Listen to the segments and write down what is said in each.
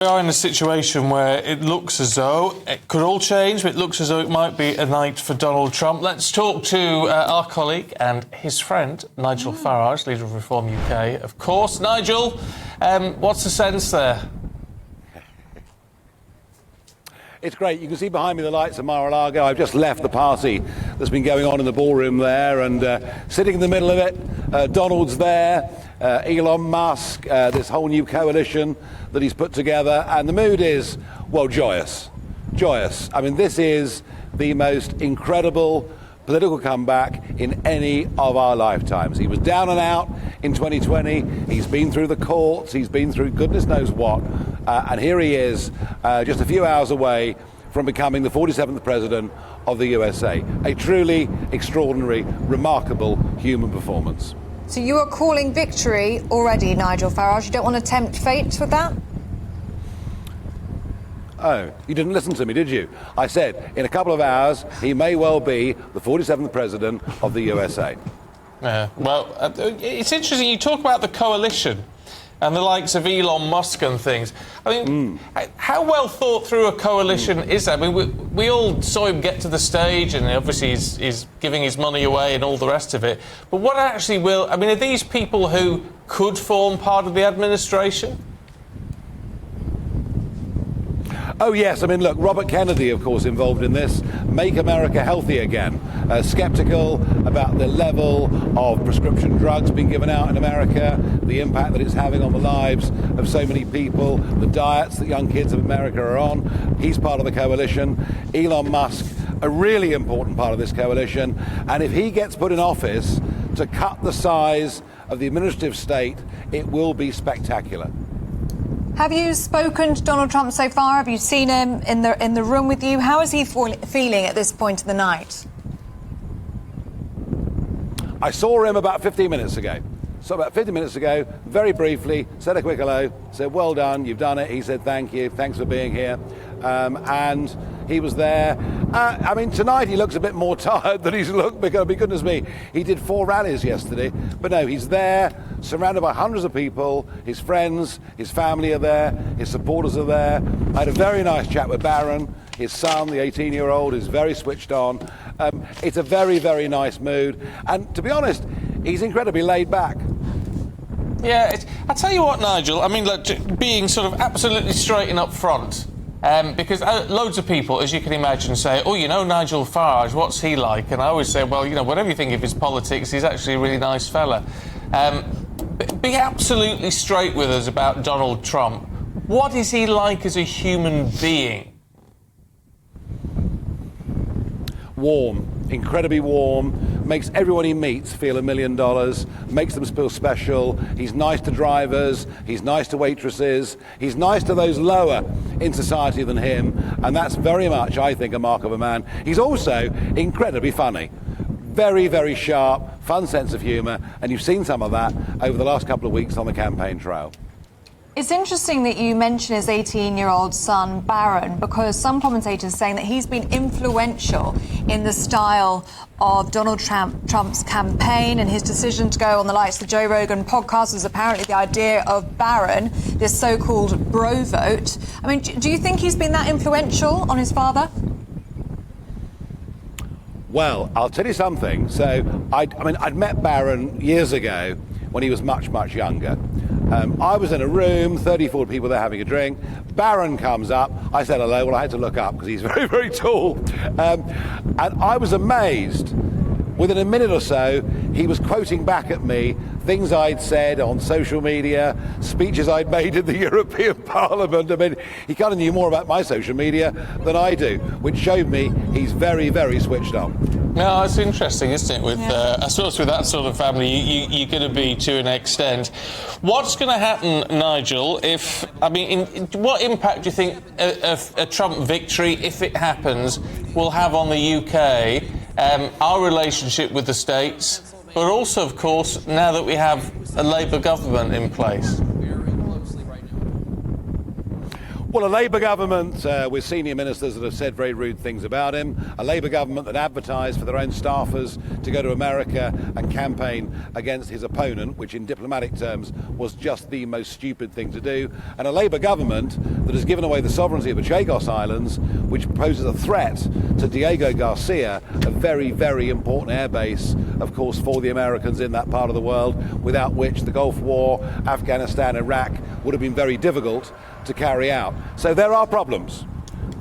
We are in a situation where it looks as though it could all change, but it looks as though it might be a night for Donald Trump. Let's talk to our colleague and his friend, Nigel Farage, leader of Reform UK. Of course, Nigel, what's the sense there? It's great. You can see behind me the lights of Mar-a-Lago. I've just left the party that's been going on in the ballroom there, and sitting in the middle of it, Donald's there, Elon Musk, this whole new coalition that he's put together, and the mood is, well, joyous. Joyous. I mean, this is the most incredible political comeback in any of our lifetimes. He was down and out in 2020. He's been through the courts. He's been through goodness knows what. And here he is, just a few hours away from becoming the 47th president of the USA. A truly extraordinary, remarkable human performance. So you are calling victory already, Nigel Farage. You don't want to tempt fate with that? Oh, you didn't listen to me, did you? I said, in a couple of hours, he may well be the 47th president of the USA. Well, it's interesting you talk about the coalition and the likes of Elon Musk and things. I mean, how well thought through a coalition is that? I mean, we all saw him get to the stage, and obviously he's giving his money away and all the rest of it. But what actually will... I mean, are these people who could form part of the administration? Oh, yes. I mean, look, Robert Kennedy, of course, involved in this. Make America Healthy Again. Sceptical about the level of prescription drugs being given out in America, the impact that it's having on the lives of so many people, the diets that young kids of America are on. He's part of the coalition. Elon Musk, a really important part of this coalition. And if he gets put in office to cut the size of the administrative state, it will be spectacular. Have you spoken to Donald Trump so far? Have you seen him in the room with you? How is he feeling at this point of the night? I saw him about 15 minutes ago. So about 50 minutes ago, very briefly, said a quick hello, said, well done, you've done it. He said, thank you, thanks for being here. And he was there. I mean, tonight he looks a bit more tired than he's looked, because, goodness me, he did 4 rallies yesterday. But no, he's there, surrounded by hundreds of people. His friends, his family are there, his supporters are there. I had a very nice chat with Barron. His son, the 18-year-old, is very switched on. It's a very, very nice mood. And to be honest, he's incredibly laid back. Yeah, I'll tell you what, Nigel, I mean, look, being sort of absolutely straight and up front, because loads of people, as you can imagine, say, oh, you know, Nigel Farage, what's he like? And I always say, well, you know, whatever you think of his politics, he's actually a really nice fella. Be absolutely straight with us about Donald Trump. What is he like as a human being? Warm, incredibly warm, makes everyone he meets feel $1 million, makes them feel special. He's nice to drivers, he's nice to waitresses, he's nice to those lower in society than him, and that's very much, I think, a mark of a man. He's also incredibly funny. Very, very sharp, fun sense of humour, and you've seen some of that over the last couple of weeks on the campaign trail. It's interesting that you mention his 18-year-old son, Barron, because some commentators are saying that he's been influential in the style of Donald Trump's campaign, and his decision to go on the likes of the Joe Rogan podcast was apparently the idea of Barron, this so-called bro vote. I mean, do you think he's been that influential on his father? Well, I'll tell you something. So, I'd met Barron years ago when he was much, much younger. I was in a room, 34 people there having a drink. Barron comes up. I said hello. Well, I had to look up because he's very, very tall. And I was amazed. Within a minute or so, he was quoting back at me things I'd said on social media, speeches I'd made in the European Parliament. I mean, he kind of knew more about my social media than I do, which showed me he's very, very switched on. No, it's interesting, isn't it? With I suppose with that sort of family, you're going to be to an extent. What's going to happen, Nigel? What impact do you think a Trump victory, if it happens, will have on the UK, our relationship with the States, but also, of course, now that we have a Labour government in place? Well, a Labour government with senior ministers that have said very rude things about him, a Labour government that advertised for their own staffers to go to America and campaign against his opponent, which in diplomatic terms was just the most stupid thing to do, and a Labour government that has given away the sovereignty of the Chagos Islands, which poses a threat to Diego Garcia, a very, very important airbase, of course, for the Americans in that part of the world, without which the Gulf War, Afghanistan, Iraq would have been very difficult to carry out. So there are problems.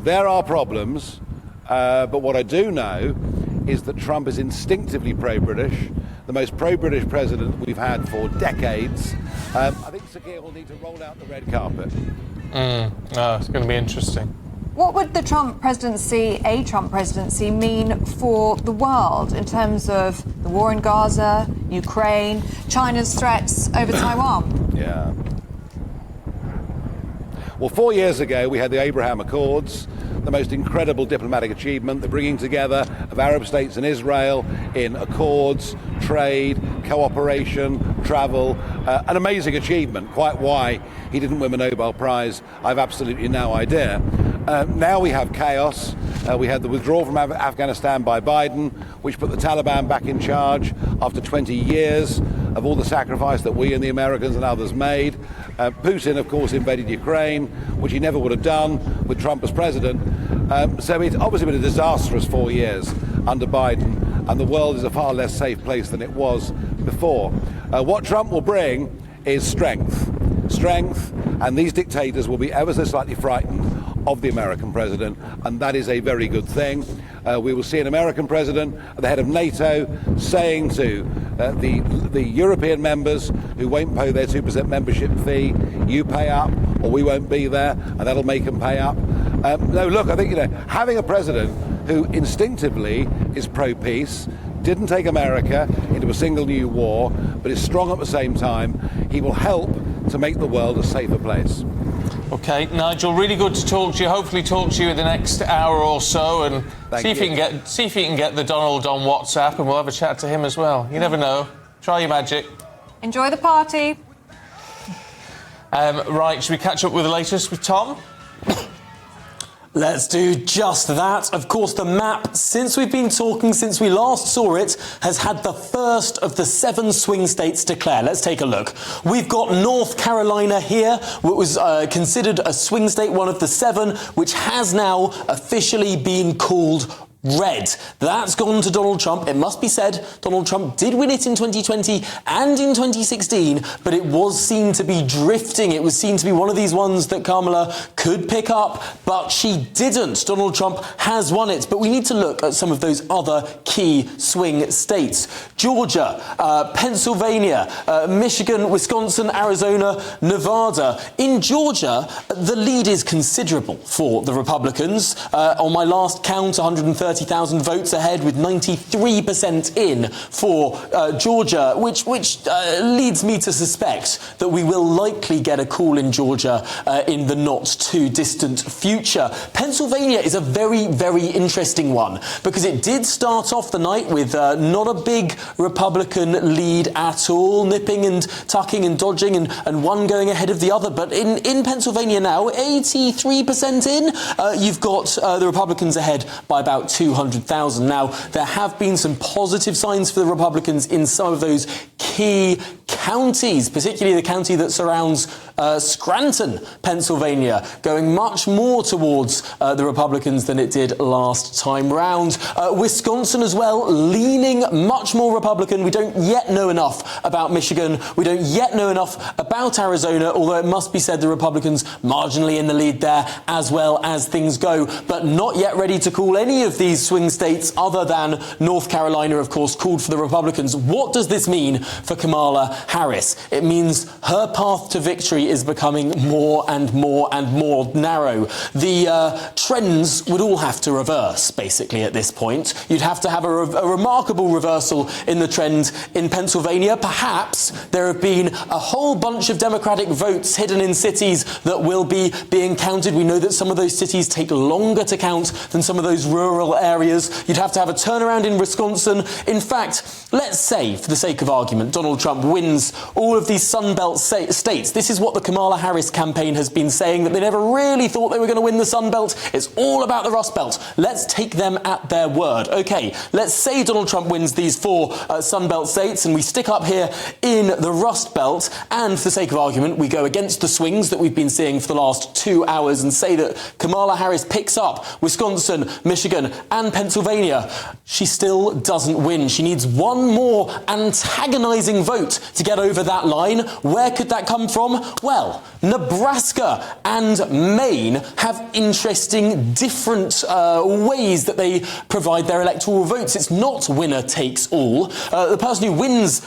There are problems, but what I do know is that Trump is instinctively pro-British, the most pro-British president we've had for decades. I think Sakir will need to roll out the red carpet. Oh, it's going to be interesting. What would the Trump presidency, mean for the world in terms of the war in Gaza, Ukraine, China's threats over Taiwan? Yeah. Well, 4 years ago, we had the Abraham Accords, the most incredible diplomatic achievement, the bringing together of Arab states and Israel in accords, trade, cooperation, travel, an amazing achievement. Quite why he didn't win the Nobel Prize, I've absolutely no idea. Now we have chaos. We had the withdrawal from Afghanistan by Biden, which put the Taliban back in charge after 20 years of all the sacrifice that we and the Americans and others made. Putin, of course, invaded Ukraine, which he never would have done with Trump as president. So it's obviously been a disastrous 4 years under Biden, and the world is a far less safe place than it was before. What Trump will bring is strength, and these dictators will be ever so slightly frightened of the American president, and that is a very good thing. We will see an American president at the head of NATO saying to the European members who won't pay their 2% membership fee, you pay up or we won't be there, and that'll make them pay up. No, look, I think, having a president who instinctively is pro-peace, didn't take America into a single new war, but is strong at the same time, he will help to make the world a safer place. OK, Nigel, really good to talk to you. Hopefully talk to you in the next hour or so, and see if you can get the Donald on WhatsApp, and we'll have a chat to him as well. You never know. Try your magic. Enjoy the party. Right, should we catch up with the latest with Tom? Let's do just that. Of course, the map, since we've been talking, since we last saw it, has had the first of the 7 swing states declare. Let's take a look. We've got North Carolina here, which was considered a swing state, one of the 7, which has now officially been called red. That's gone to Donald Trump. It must be said, Donald Trump did win it in 2020 and in 2016, but it was seen to be drifting. It was seen to be one of these ones that Kamala could pick up, but she didn't. Donald Trump has won it, but we need to look at some of those other key swing states. Georgia, Pennsylvania, Michigan, Wisconsin, Arizona, Nevada. In Georgia, the lead is considerable for the Republicans. On my last count, 130,000 votes ahead, with 93% in for Georgia, which leads me to suspect that we will likely get a call in Georgia in the not-too-distant future. Pennsylvania is a very, very interesting one, because it did start off the night with not a big Republican lead at all, nipping and tucking and dodging, and one going ahead of the other. But in Pennsylvania now, 83% in, you've got the Republicans ahead by about 200,000. Now, there have been some positive signs for the Republicans in some of those key counties, particularly the county that surrounds Scranton, Pennsylvania, going much more towards the Republicans than it did last time round. Wisconsin as well, leaning much more Republican. We don't yet know enough about Michigan. We don't yet know enough about Arizona, although it must be said the Republicans marginally in the lead there as well as things go, but not yet ready to call any of these swing states other than North Carolina, of course, called for the Republicans. What does this mean for Kamala Harris? It means her path to victory is becoming more and more and more narrow. The trends would all have to reverse, basically, at this point. You'd have to have a remarkable reversal in the trend in Pennsylvania. Perhaps there have been a whole bunch of Democratic votes hidden in cities that will be being counted. We know that some of those cities take longer to count than some of those rural areas. You'd have to have a turnaround in Wisconsin. In fact, let's say, for the sake of argument, Donald Trump wins all of these Sunbelt states. This is what the the Kamala Harris campaign has been saying, that they never really thought they were going to win the Sun Belt. It's all about the Rust Belt. Let's take them at their word. OK, let's say Donald Trump wins these 4 Sun Belt states and we stick up here in the Rust Belt, and for the sake of argument, we go against the swings that we've been seeing for the last 2 hours and say that Kamala Harris picks up Wisconsin, Michigan and Pennsylvania. She still doesn't win. She needs one more antagonising vote to get over that line. Where could that come from? Well, Nebraska and Maine have interesting different ways that they provide their electoral votes. It's not winner takes all. The person who wins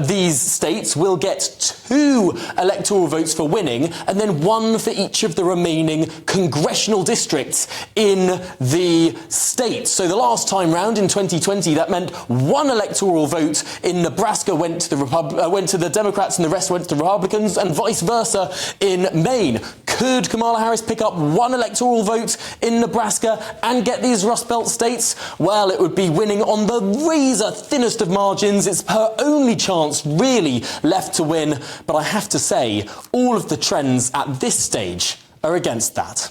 these states will get 2 electoral votes for winning, and then 1 for each of the remaining congressional districts in the state. So the last time round in 2020, that meant 1 electoral vote in Nebraska went to the Democrats and the rest went to the Republicans, and vice versa in Maine. Could Kamala Harris pick up 1 electoral vote in Nebraska and get these Rust Belt states? Well, it would be winning on the razor thinnest of margins. It's her only chance really left to win. But I have to say, all of the trends at this stage are against that.